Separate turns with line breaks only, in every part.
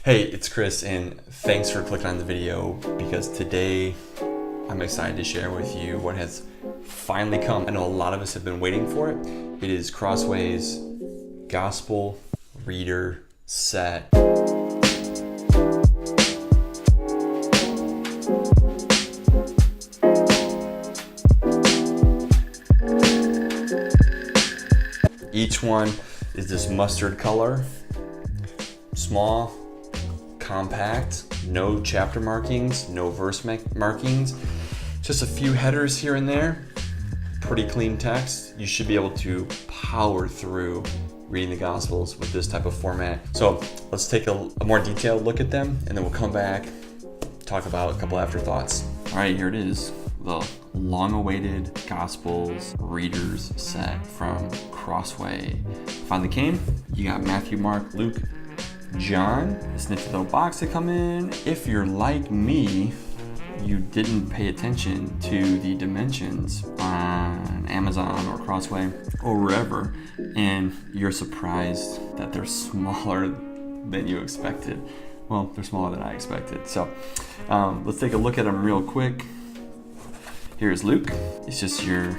Hey, it's Chris, and thanks for clicking on the video because today I'm excited to share with you what has finally come. I know a lot of us have been waiting for it. It is Crossway's Gospel Reader Set. Each one is this mustard color, small, compact, no chapter markings, no verse markings, just a few headers here and there, pretty clean text. You should be able to power through reading the Gospels with this type of format. So let's take a more detailed look at them, and then we'll come back, talk about a couple afterthoughts. All right, here it is, the long-awaited Gospels Readers Set from Crossway. Finally came. You got Matthew, Mark, Luke, John. This nifty little box to come in. If you're like me, you didn't pay attention to the dimensions on Amazon or Crossway or wherever, and you're surprised that they're smaller than you expected. Well, they're smaller than I expected. So let's take a look at them real quick. Here's Luke. It's just your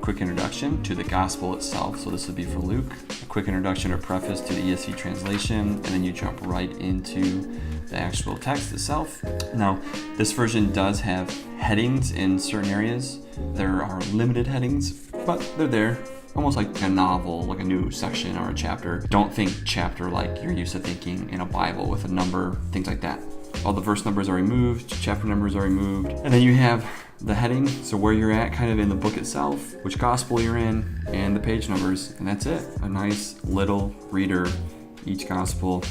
quick introduction to the gospel itself. So this would be for Luke. A quick introduction or preface to the ESV translation, and then you jump right into the actual text itself. Now, this version does have headings in certain areas. There are limited headings, but they're there. Almost like a novel, like a new section or a chapter. Don't think chapter like you're used to thinking in a Bible with a number, things like that. All the verse numbers are removed, chapter numbers are removed, and then you have the heading, so where you're at kind of in the book itself, which gospel you're in, and the page numbers, and that's it. A nice little reader, each gospel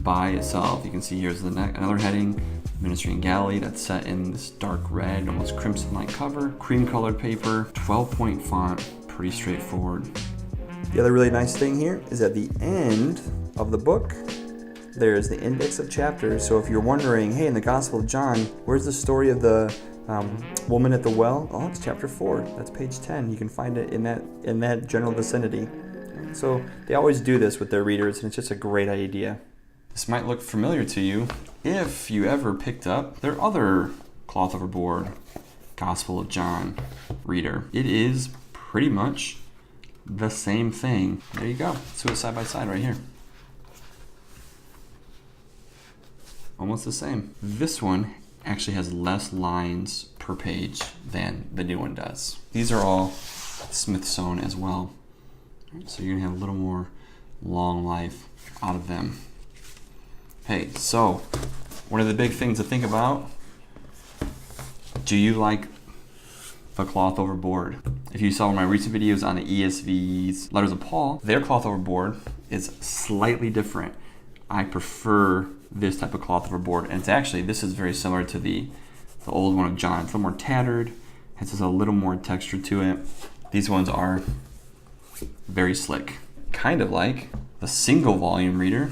by itself. You can see here's another heading, Ministry in Galilee, that's set in this dark red, almost crimson-like cover, cream colored paper, 12-point font, pretty straightforward. The other really nice thing here is at the end of the book, there's the index of chapters. So if you're wondering, hey, in the Gospel of John, where's the story of the woman at the well? Oh, it's chapter 4. That's page 10. You can find it in that general vicinity. So they always do this with their readers, and it's just a great idea. This might look familiar to you if you ever picked up their other cloth overboard Gospel of John reader. It is pretty much the same thing. There you go. Let's do it side by side right here. Almost the same. This one actually has less lines per page than the new one does. These are all Smith sewn as well. So you're gonna have a little more long life out of them. Hey, so one of the big things to think about, do you like the cloth overboard? If you saw one of my recent videos on the ESV's Letters of Paul, their cloth overboard is slightly different. I prefer this type of cloth overboard, and it's actually, this is very similar to the old one of John. It's a little more tattered, has just a little more texture to it. These ones are very slick, kind of like the single volume reader.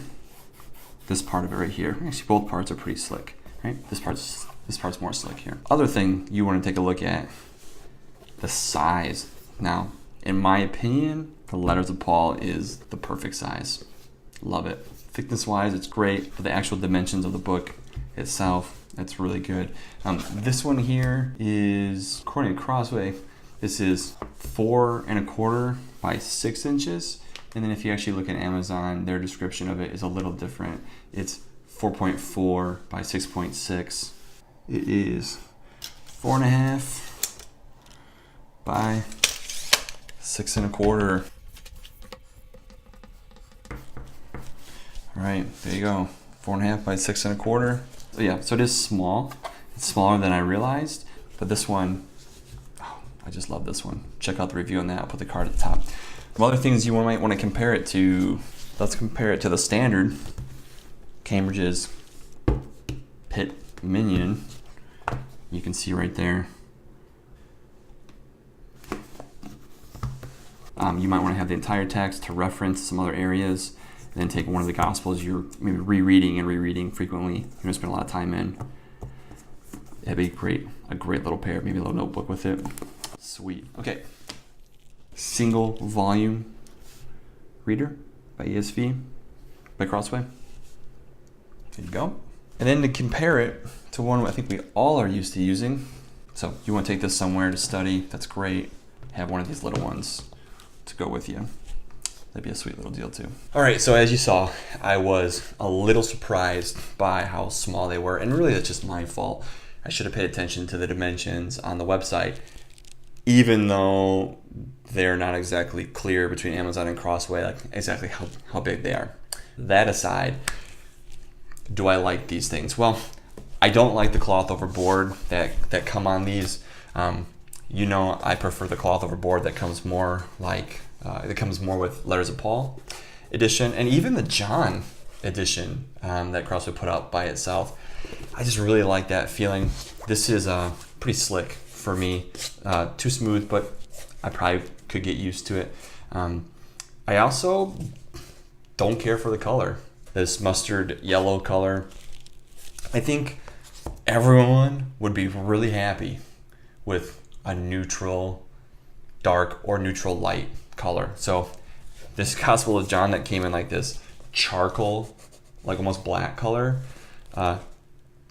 This part of it right here, actually both parts are pretty slick, right? This part's more slick here. Other thing you want to take a look at, the size. Now, in my opinion, the Letters of Paul is the perfect size. Love it. Thickness-wise, it's great. For the actual dimensions of the book itself, it's really good. This one here is, according to Crossway, this is 4 1/4 by 6 inches. And then if you actually look at Amazon, their description of it is a little different. It's 4.4 by 6.6. It is 4 1/2 by 6 1/4. All right, there you go. 4 1/2 by 6 1/4. So yeah, so it is small. It's smaller than I realized, but this one, oh, I just love this one. Check out the review on that. I'll put the card at the top. Some other things you might want to compare it to. Let's compare it to the standard, Cambridge's Pitt Minion. You can see right there. You might want to have the entire text to reference some other areas, and then take one of the Gospels you're maybe rereading frequently. You're gonna spend a lot of time in. It'd be a great little pair, maybe a little notebook with it. Sweet. Okay. Single volume reader by ESV, by Crossway. There you go. And then to compare it to one I think we all are used to using. So you want to take this somewhere to study, that's great. Have one of these little ones to go with you. That'd be a sweet little deal too. All right, so as you saw, I was a little surprised by how small they were, and really that's just my fault. I should have paid attention to the dimensions on the website, even though they're not exactly clear between Amazon and Crossway, like exactly how big they are. That aside, do I like these things? Well, I don't like the cloth over board that come on these. You know, I prefer the cloth over board that comes more like it comes more with Letters of Paul edition, and even the John edition that Crossway put out by itself. I just really like that feeling. This is pretty slick for me. Too smooth, but I probably could get used to it. I also don't care for the color. This mustard yellow color. I think everyone would be really happy with a neutral dark or neutral light color. So this Gospel of John that came in like this charcoal, like almost black color,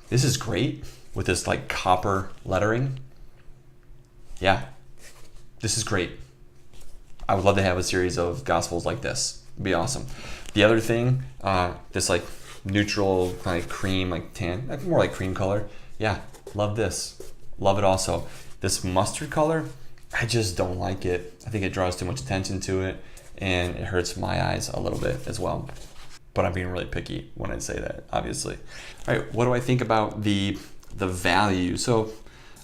this is great with this like copper lettering. Yeah, this is great. I would love to have a series of Gospels like this. It'd be awesome. The other thing, this like neutral kind of cream, like tan, like more like cream color. Yeah, love this. Love it also. This mustard color, I just don't like it. I think it draws too much attention to it, and it hurts my eyes a little bit as well. But I'm being really picky when I say that, obviously. All right, what do I think about the value? So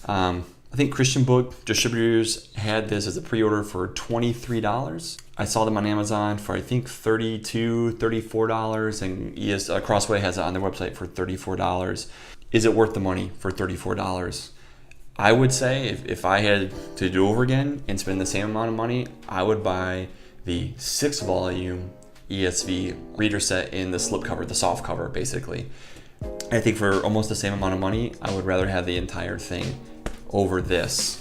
I think Christian Book Distributors had this as a pre-order for $23. I saw them on Amazon for I think $32, $34, and Crossway has it on their website for $34. Is it worth the money for $34? I would say if I had to do over again and spend the same amount of money, I would buy the 6-volume ESV reader set in the slipcover, the soft cover, basically. I think for almost the same amount of money, I would rather have the entire thing over this.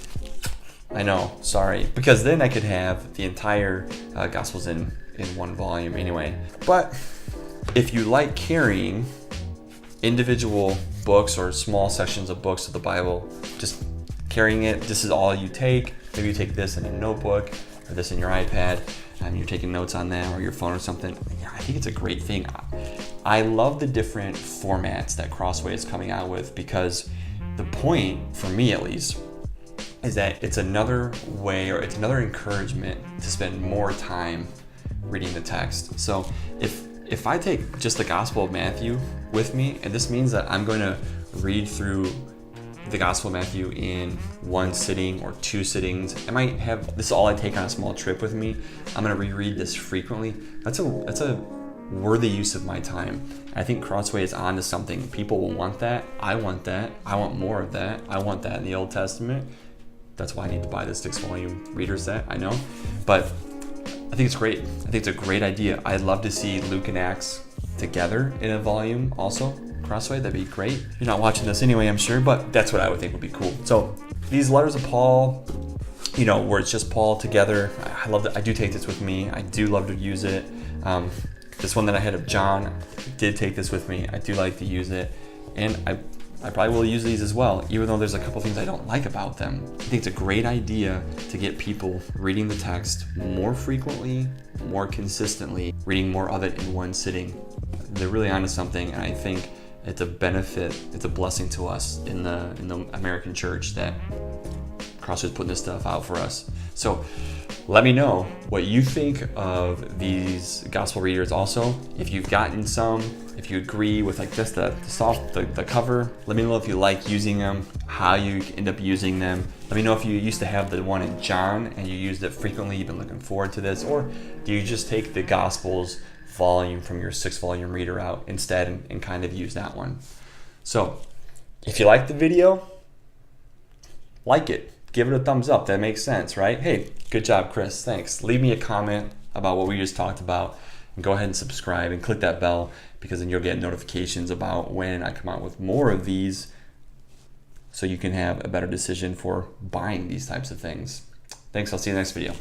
I know, sorry, because then I could have the entire Gospels in one volume anyway. But if you like carrying individual books or small sections of books of the Bible, just carrying it, this is all you take. Maybe you take this in a notebook or this in your iPad and you're taking notes on that or your phone or something. Yeah, I think it's a great thing. I love the different formats that Crossway is coming out with, because the point, for me at least, is that it's another way, or it's another encouragement to spend more time reading the text. So if I take just the Gospel of Matthew with me, and this means that I'm going to read through the Gospel of Matthew in one sitting or two sittings, I might have, this is all I take on a small trip with me, I'm going to reread this frequently. That's a worthy use of my time. I think Crossway is on to something. People will want that. I want that. I want more of that. I want that in the Old Testament. That's why I need to buy this 6-volume reader set, I know. But I think it's great. I think it's a great idea. I'd love to see Luke and Acts together in a volume also. Crossway, that'd be great. You're not watching this anyway, I'm sure, but that's what I would think would be cool. So these letters of Paul, you know, where it's just Paul together, I love that. I do take this with me. I do love to use it. This one that I had of John, I did take this with me. I do like to use it, and I probably will use these as well, even though there's a couple things I don't like about them. I think it's a great idea to get people reading the text more frequently, more consistently, reading more of it in one sitting. They're really onto something, and I think it's a benefit, it's a blessing to us in the American church that Crossway's putting this stuff out for us. So let me know what you think of these gospel readers also. If you've gotten some, if you agree with like this, the cover, let me know if you like using them, how you end up using them. Let me know if you used to have the one in John and you used it frequently, you've been looking forward to this, or do you just take the Gospels volume from your 6-volume reader out instead and kind of use that one. So if you like the video, like it. Give it a thumbs up. That makes sense, right? Hey, good job, Chris. Thanks. Leave me a comment about what we just talked about, and go ahead and subscribe and click that bell, because then you'll get notifications about when I come out with more of these, so you can have a better decision for buying these types of things. Thanks. I'll see you in the next video.